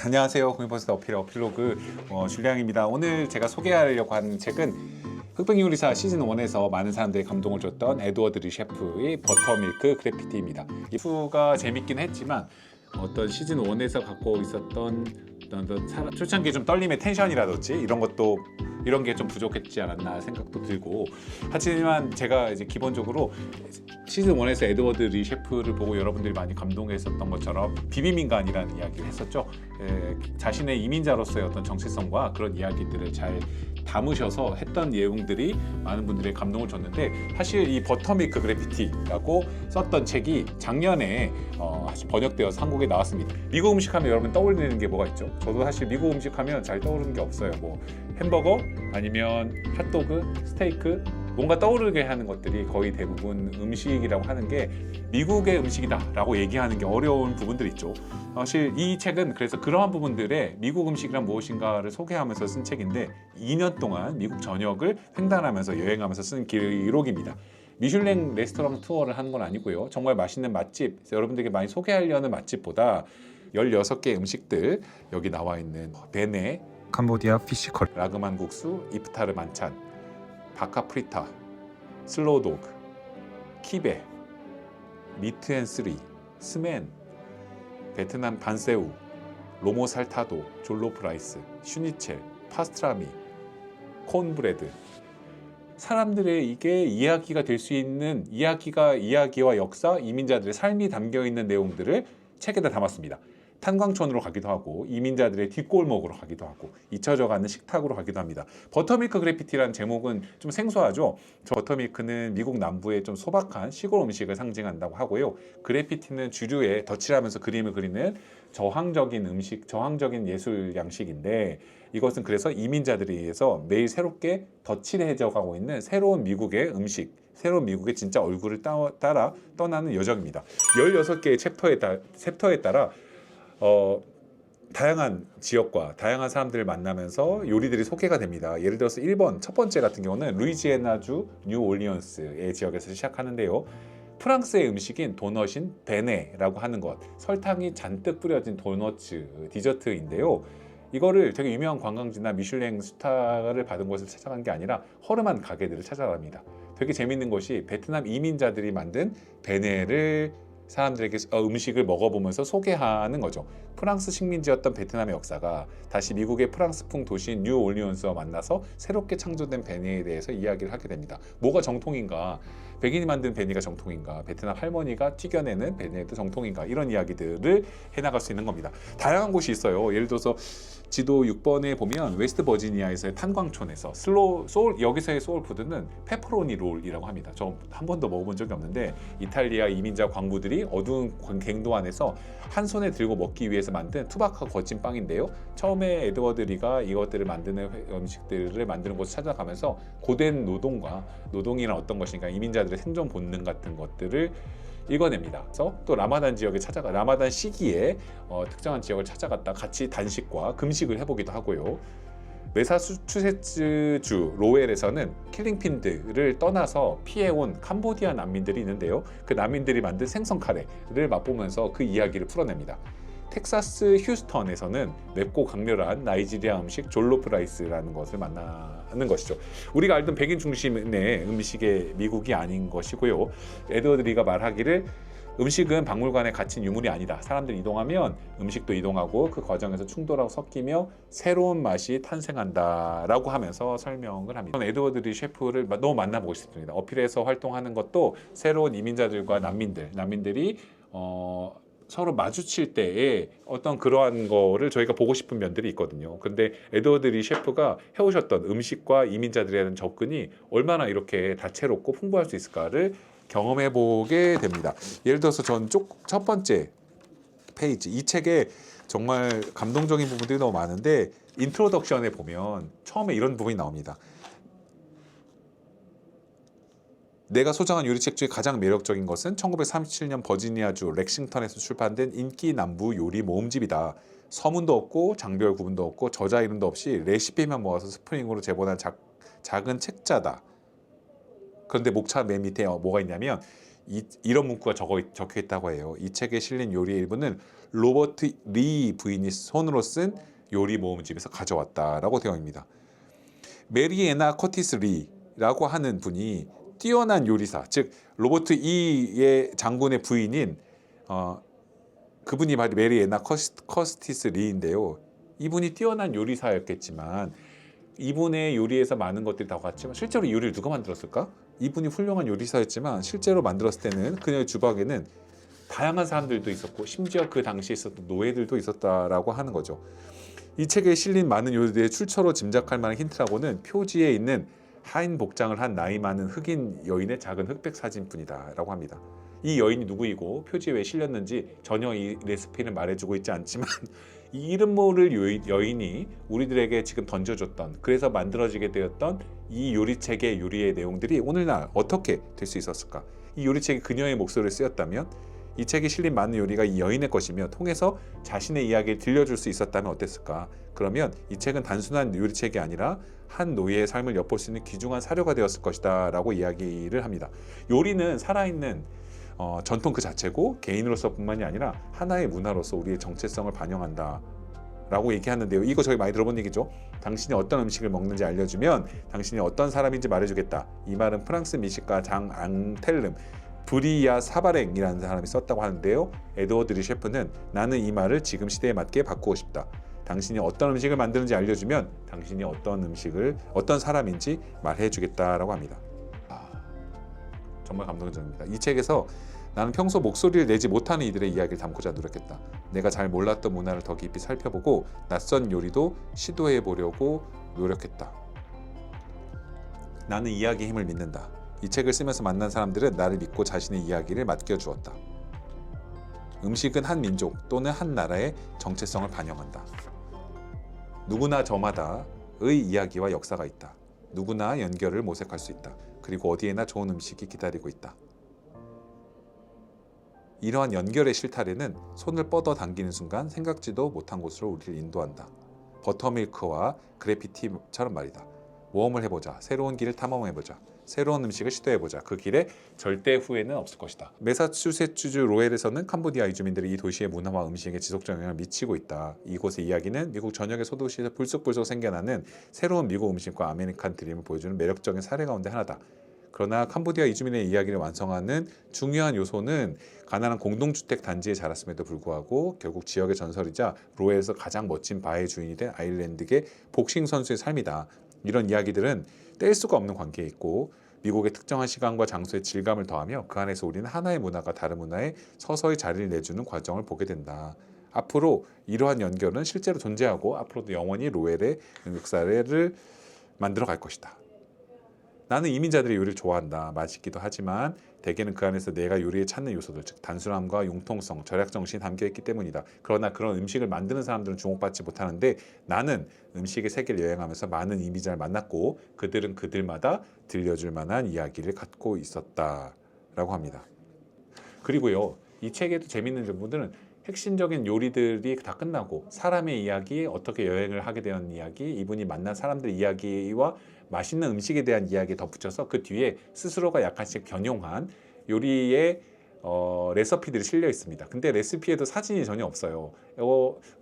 안녕하세요. 공인버스 어필로그 줄리앙입니다. 오늘 제가 소개하려고 하는 책은 흑백 요리사 시즌 1에서 많은 사람들이 감동을 줬던 에드워드 리 셰프의 버터밀크 그래피티입니다. 이 셰프가 재밌긴 했지만 어떤 시즌 1에서 갖고 있었던 어떤 초창기에 좀 떨림의 텐션이라든지 이런 게 좀 부족했지 않았나 생각도 들고, 하지만 제가 이제 기본적으로 시즌 1에서 에드워드 리 셰프를 보고 여러분들이 많이 감동했었던 것처럼 비빔인간이라는 이야기를 했었죠. 자신의 이민자로서의 어떤 정체성과 그런 이야기들을 잘 담으셔서 했던 내용들이 많은 분들의 감동을 줬는데, 사실 이 버터밀크 그래피티라고 썼던 책이 작년에 번역되어서 한국에 나왔습니다. 미국 음식 하면 여러분 떠올리는 게 뭐가 있죠? 저도 사실 미국 음식 하면 잘 떠오르는 게 없어요. 뭐 햄버거 아니면 핫도그, 스테이크, 뭔가 떠오르게 하는 것들이 거의 대부분 음식이라고 하는 게 미국의 음식이다라고 얘기하는 게 어려운 부분들이 있죠. 사실 이 책은 그래서 그러한 부분들의 미국 음식이란 무엇인가를 소개하면서 쓴 책인데, 2년 동안 미국 전역을 횡단하면서 여행하면서 쓴 기록입니다. 미슐랭 레스토랑 투어를 하는 건 아니고요. 정말 맛있는 맛집, 여러분들에게 많이 소개하려는 맛집보다 16개 음식들, 여기 나와 있는 베네, 캄보디아 피쉬컬, 라그만 국수, 이프타르 만찬, 바카 프리타, 슬로우 도그, 키베, 미트 앤 쓰리, 스멘, 베트남 반세우, 로모 살타도, 졸로프 라이스, 슈니첼, 파스트라미, 콘브레드. 사람들의 이게 이야기가 될 수 있는 이야기와 역사, 이민자들의 삶이 담겨 있는 내용들을 책에다 담았습니다. 탄광촌으로 가기도 하고, 이민자들의 뒷골목으로 가기도 하고, 잊혀져가는 식탁으로 가기도 합니다. 버터밀크 그래피티라는 제목은 좀 생소하죠. 저 버터밀크는 미국 남부의 좀 소박한 시골 음식을 상징한다고 하고요. 그래피티는 주류에 덧칠하면서 그림을 그리는 저항적인 음식, 저항적인 예술 양식인데, 이것은 그래서 이민자들에 의해서 매일 새롭게 덧칠해져가고 있는 새로운 미국의 음식, 새로운 미국의 진짜 얼굴을 따라 떠나는 여정입니다. 16개의 챕터에 따라 다양한 지역과 다양한 사람들을 만나면서 요리들이 소개가 됩니다. 예를 들어서 1번 첫 번째 같은 경우는 루이지애나주 뉴올리언스의 지역에서 시작하는데요. 프랑스의 음식인 도넛인 베네라고 하는 것, 설탕이 잔뜩 뿌려진 도너츠 디저트인데요. 이거를 되게 유명한 관광지나 미슐랭 스타를 받은 곳을 찾아간 게 아니라 허름한 가게들을 찾아갑니다. 되게 재밌는 것이 베트남 이민자들이 만든 베네를 사람들에게 음식을 먹어보면서 소개하는 거죠. 프랑스 식민지였던 베트남의 역사가 다시 미국의 프랑스풍 도시인 뉴올리언스와 만나서 새롭게 창조된 베니에 대해서 이야기를 하게 됩니다. 뭐가 정통인가? 백인이 만든 베니가 정통인가? 베트남 할머니가 튀겨내는 베니도 정통인가? 이런 이야기들을 해나갈 수 있는 겁니다. 다양한 곳이 있어요. 예를 들어서 지도 6번에 보면 웨스트 버지니아에서의 탄광촌에서 여기서의 소울푸드는 페퍼로니 롤이라고 합니다. 저 한 번도 먹어본 적이 없는데, 이탈리아 이민자 광부들이 어두운 갱도 안에서 한 손에 들고 먹기 위해서 만든 투박하고 거친 빵인데요. 처음에 에드워드 리가 이것들을 만드는 음식들을 만드는 곳을 찾아가면서 고된 노동이란 어떤 것인가, 이민자들의 생존 본능 같은 것들을 읽어냅니다. 그래서 또 라마단 시기에 특정한 지역을 찾아갔다 같이 단식과 금식을 해보기도 하고요. 메사추세츠주 로웰에서는 킬링핀드를 떠나서 피해온 캄보디아 난민들이 있는데요. 그 난민들이 만든 생선 카레를 맛보면서 그 이야기를 풀어냅니다. 텍사스 휴스턴에서는 맵고 강렬한 나이지리아 음식 졸로프 라이스라는 것을 만나는 것이죠. 우리가 알던 백인 중심의 음식의 미국이 아닌 것이고요. 에드워드 리가 말하기를 음식은 박물관에 갇힌 유물이 아니다. 사람들이 이동하면 음식도 이동하고 그 과정에서 충돌하고 섞이며 새로운 맛이 탄생한다라고 하면서 설명을 합니다. 저는 에드워드 리 셰프를 너무 만나보고 싶습니다. 어필에서 활동하는 것도 새로운 이민자들과 난민들이 서로 마주칠 때에 어떤 그러한 거를 저희가 보고 싶은 면들이 있거든요. 근데 에드워드 리 셰프가 해오셨던 음식과 이민자들에 대한 접근이 얼마나 이렇게 다채롭고 풍부할 수 있을까를 경험해 보게 됩니다. 예를 들어서 전 첫 번째 페이지, 이 책에 정말 감동적인 부분들이 너무 많은데, 인트로덕션에 보면 처음에 이런 부분이 나옵니다. 내가 소장한 요리책 중에 가장 매력적인 것은 1937년 버지니아주 렉싱턴에서 출판된 인기 남부 요리 모음집이다. 서문도 없고 장별 구분도 없고 저자 이름도 없이 레시피만 모아서 스프링으로 제본한 작은 책자다. 그런데 목차 맨 밑에 뭐가 있냐면 이런 문구가 적혀 있다고 해요. 이 책에 실린 요리의 일부는 로버트 리 부인이 손으로 쓴 요리 모음집에서 가져왔다라고 되어 있습니다. 메리애나 커티스 리라고 하는 분이 뛰어난 요리사, 즉 로버트 E의 장군의 부인인 그분이 바로 메리애나 커티스 리인데요. 이분이 뛰어난 요리사였겠지만 이분의 요리에서 많은 것들이 다 같지만 실제로 요리를 누가 만들었을까? 이분이 훌륭한 요리사였지만 실제로 만들었을 때는 그녀의 주방에는 다양한 사람들도 있었고 심지어 그 당시에 있었던 노예들도 있었다라고 하는 거죠. 이 책에 실린 많은 요리들의 출처로 짐작할 만한 힌트라고는 표지에 있는 하인 복장을 한 나이 많은 흑인 여인의 작은 흑백 사진뿐이다라고 합니다. 이 여인이 누구이고 표지에 왜 실렸는지 전혀 이 레시피는 말해주고 있지 않지만 이 이름 모를 여인이 우리들에게 지금 던져줬던, 그래서 만들어지게 되었던 이 요리책의 요리의 내용들이 오늘날 어떻게 될 수 있었을까? 이 요리책이 그녀의 목소리를 쓰였다면, 이 책에 실린 많은 요리가 이 여인의 것이며 통해서 자신의 이야기를 들려줄 수 있었다면 어땠을까? 그러면 이 책은 단순한 요리책이 아니라 한 노예의 삶을 엿볼 수 있는 귀중한 사료가 되었을 것이다 라고 이야기를 합니다. 요리는 살아있는 전통 그 자체고 개인으로서뿐만이 아니라 하나의 문화로서 우리의 정체성을 반영한다 라고 얘기하는데요. 이거 저희 많이 들어본 얘기죠. 당신이 어떤 음식을 먹는지 알려주면 당신이 어떤 사람인지 말해주겠다. 이 말은 프랑스 미식가 장 앙텔름 브리야 사바랭이라는 사람이 썼다고 하는데요. 에드워드 리 셰프는 나는 이 말을 지금 시대에 맞게 바꾸고 싶다. 당신이 어떤 음식을 만드는지 알려주면 당신이 어떤 사람인지 말해주겠다라고 합니다. 정말 감동적입니다. 이 책에서 나는 평소 목소리를 내지 못하는 이들의 이야기를 담고자 노력했다. 내가 잘 몰랐던 문화를 더 깊이 살펴보고 낯선 요리도 시도해보려고 노력했다. 나는 이야기의 힘을 믿는다. 이 책을 쓰면서 만난 사람들은 나를 믿고 자신의 이야기를 맡겨주었다. 음식은 한 민족 또는 한 나라의 정체성을 반영한다. 누구나 저마다의 이야기와 역사가 있다. 누구나 연결을 모색할 수 있다. 그리고 어디에나 좋은 음식이 기다리고 있다. 이러한 연결의 실타래는 손을 뻗어 당기는 순간 생각지도 못한 곳으로 우리를 인도한다. 버터밀크와 그래피티처럼 말이다. 모험을 해보자. 새로운 길을 탐험해보자. 새로운 음식을 시도해보자. 그 길에 절대 후회는 없을 것이다. 매사추세츠주 로엘에서는 캄보디아 이주민들이 이 도시의 문화와 음식에 지속적 영향을 미치고 있다. 이곳의 이야기는 미국 전역의 소도시에서 불쑥불쑥 생겨나는 새로운 미국 음식과 아메리칸 드림을 보여주는 매력적인 사례 가운데 하나다. 그러나 캄보디아 이주민의 이야기를 완성하는 중요한 요소는 가난한 공동주택 단지에 자랐음에도 불구하고 결국 지역의 전설이자 로엘에서 가장 멋진 바의 주인이 된 아일랜드계 복싱 선수의 삶이다. 이런 이야기들은 뗄 수가 없는 관계에 있고 미국의 특정한 시간과 장소의 질감을 더하며 그 안에서 우리는 하나의 문화가 다른 문화에 서서히 자리를 내주는 과정을 보게 된다. 앞으로 이러한 연결은 실제로 존재하고 앞으로도 영원히 로엘의 역사를 만들어 갈 것이다. 나는 이민자들이 요리를 좋아한다. 맛있기도 하지만 대개는 그 안에서 내가 요리에 찾는 요소들, 즉 단순함과 융통성, 절약정신이 담겨있기 때문이다. 그러나 그런 음식을 만드는 사람들은 주목받지 못하는데 나는 음식의 세계를 여행하면서 많은 이민자를 만났고 그들은 그들마다 들려줄 만한 이야기를 갖고 있었다라고 합니다. 그리고요, 이 책에도 재밌는 점들은 핵심적인 요리들이 다 끝나고 사람의 이야기, 어떻게 여행을 하게 된 이야기, 이분이 만난 사람들 이야기와 맛있는 음식에 대한 이야기에 덧붙여서 그 뒤에 스스로가 약간씩 변용한 요리의 레시피들이 실려 있습니다. 근데 레시피에도 사진이 전혀 없어요.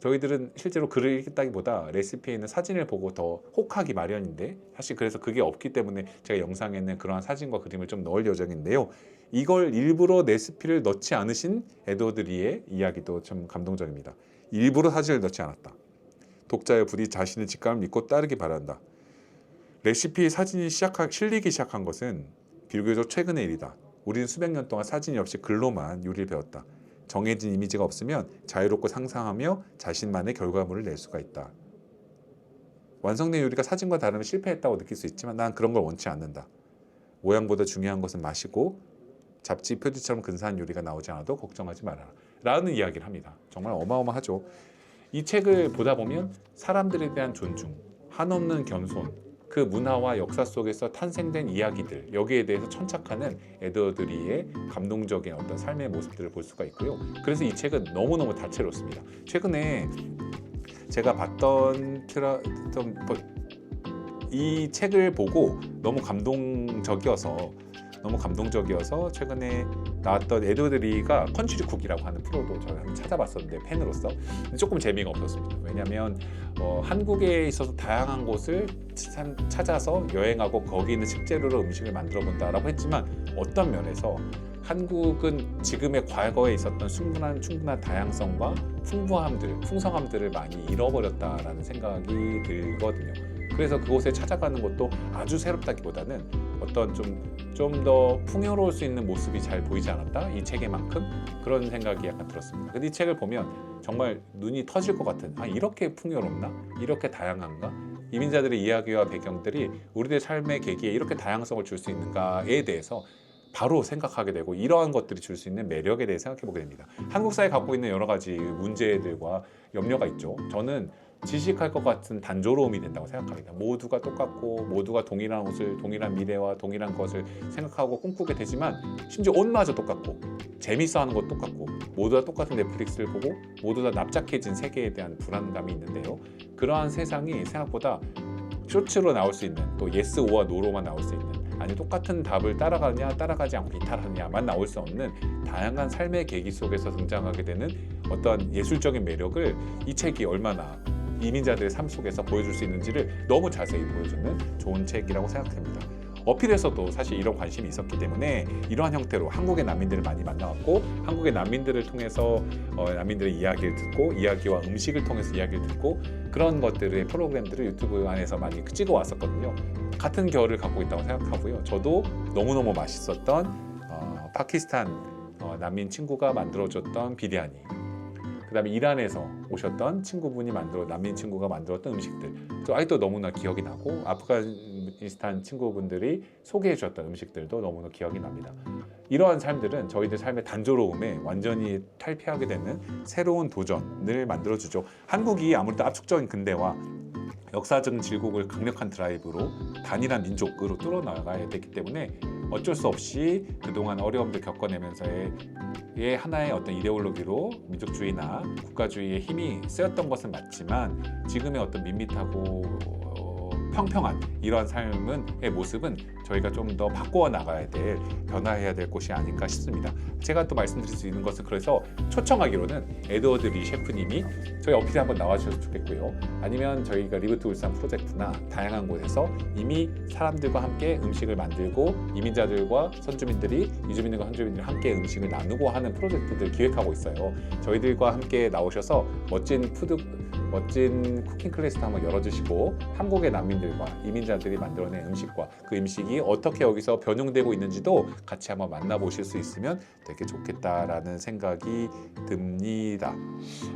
저희들은 실제로 글을 읽다기보다 레시피에 있는 사진을 보고 더 혹하기 마련인데 사실 그래서 그게 없기 때문에 제가 영상에는 그러한 사진과 그림을 좀 넣을 예정인데요. 이걸 일부러 레시피를 넣지 않으신 에드워드 리의 이야기도 좀 감동적입니다. 일부러 사진을 넣지 않았다. 독자여 부디 자신의 직감을 믿고 따르기 바란다. 레시피의 사진이 실리기 시작한 것은 비교적 최근의 일이다. 우리는 수백 년 동안 사진이 없이 글로만 요리를 배웠다. 정해진 이미지가 없으면 자유롭고 상상하며 자신만의 결과물을 낼 수가 있다. 완성된 요리가 사진과 다르면 실패했다고 느낄 수 있지만 난 그런 걸 원치 않는다. 모양보다 중요한 것은 맛이고 잡지 표지처럼 근사한 요리가 나오지 않아도 걱정하지 말아라 라는 이야기를 합니다. 정말 어마어마하죠. 이 책을 보다 보면 사람들에 대한 존중, 한없는 겸손, 그 문화와 역사 속에서 탄생된 이야기들, 여기에 대해서 천착하는 에드워드 리의 감동적인 어떤 삶의 모습들을 볼 수가 있고요. 그래서 이 책은 너무너무 다채롭습니다. 최근에 제가 봤던 이 책을 보고 너무 감동적이어서 최근에 나왔던 에드워드 리가 컨츄리 쿡이라고 하는 프로도 저는 한번 찾아봤었는데 팬으로서 조금 재미가 없었습니다. 왜냐하면 한국에 있어서 다양한 곳을 찾아서 여행하고 거기 있는 식재료로 음식을 만들어 본다라고 했지만 어떤 면에서 한국은 지금의 과거에 있었던 충분한 다양성과 풍성함들을 많이 잃어버렸다라는 생각이 들거든요. 그래서 그곳에 찾아가는 것도 아주 새롭다기보다는 어떤 좀 더 풍요로울 수 있는 모습이 잘 보이지 않았다? 이 책에만큼 그런 생각이 약간 들었습니다. 근데 이 책을 보면 정말 눈이 터질 것 같은 이렇게 풍요롭나? 이렇게 다양한가? 이민자들의 이야기와 배경들이 우리들의 삶의 계기에 이렇게 다양성을 줄 수 있는가에 대해서 바로 생각하게 되고 이러한 것들이 줄 수 있는 매력에 대해 생각해 보게 됩니다. 한국 사회 갖고 있는 여러 가지 문제들과 염려가 있죠. 저는 지식할 것 같은 단조로움이 된다고 생각합니다. 모두가 똑같고 모두가 동일한 옷을 동일한 미래와 동일한 것을 생각하고 꿈꾸게 되지만 심지어 옷마저 똑같고 재밌어하는 것도 똑같고 모두가 똑같은 넷플릭스를 보고 모두 다 납작해진 세계에 대한 불안감이 있는데요. 그러한 세상이 생각보다 쇼츠로 나올 수 있는 또 예스 오와 노로만 나올 수 있는 아니 똑같은 답을 따라가느냐 따라가지 않고 이탈하느냐만 나올 수 없는 다양한 삶의 계기 속에서 등장하게 되는 어떤 예술적인 매력을 이 책이 얼마나 이민자들의 삶 속에서 보여줄 수 있는지를 너무 자세히 보여주는 좋은 책이라고 생각합니다. 어필에서도 사실 이런 관심이 있었기 때문에 이러한 형태로 한국의 난민들을 많이 만나왔고 한국의 난민들을 통해서 난민들의 이야기를 듣고 이야기와 음식을 통해서 이야기를 듣고 그런 것들의 프로그램들을 유튜브 안에서 많이 찍어 왔었거든요. 같은 결을 갖고 있다고 생각하고요. 저도 너무너무 맛있었던 파키스탄 난민 친구가 만들어줬던 비리아니, 그 다음에 이란에서 오셨던 난민 친구가 만들었던 음식들 저 아직도 너무나 기억이 나고 아프가니스탄 친구분들이 소개해 주셨던 음식들도 너무나 기억이 납니다. 이러한 삶들은 저희들 삶의 단조로움에 완전히 탈피하게 되는 새로운 도전을 만들어주죠. 한국이 아무래도 압축적인 근대와 역사적인 질곡을 강력한 드라이브로 단일한 민족으로 뚫어나가야 됐기 때문에 어쩔 수 없이 그동안 어려움들 겪어내면서의 하나의 어떤 이데올로기로 민족주의나 국가주의의 힘이 쓰였던 것은 맞지만 지금의 어떤 밋밋하고 평평한 이러한 삶의 모습은 저희가 좀 더 바꾸어 나가야 될 변화해야 될 곳이 아닌가 싶습니다. 제가 또 말씀드릴 수 있는 것은 그래서 초청하기로는 에드워드 리 셰프님이 저희 어필에 한번 나와주셔서 좋겠고요. 아니면 저희가 리브 투 울산 프로젝트나 다양한 곳에서 이미 사람들과 함께 음식을 만들고 이민자들과 선주민들이 이주민들과 선주민들이 함께 음식을 나누고 하는 프로젝트들 기획하고 있어요. 저희들과 함께 나오셔서 멋진 쿠킹 클래스도 한번 열어주시고 한국의 난민들과 이민자들이 만들어낸 음식과 그 음식이 어떻게 여기서 변형되고 있는지도 같이 한번 만나보실 수 있으면 되게 좋겠다라는 생각이 듭니다.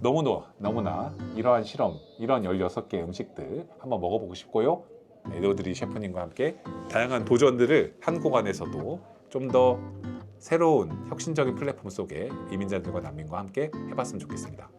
너무나 이러한 실험, 이러한 16개의 음식들 한번 먹어보고 싶고요. 에드워드 리 셰프님과 함께 다양한 도전들을 한국 안에서도 좀 더 새로운 혁신적인 플랫폼 속에 이민자들과 난민과 함께 해봤으면 좋겠습니다.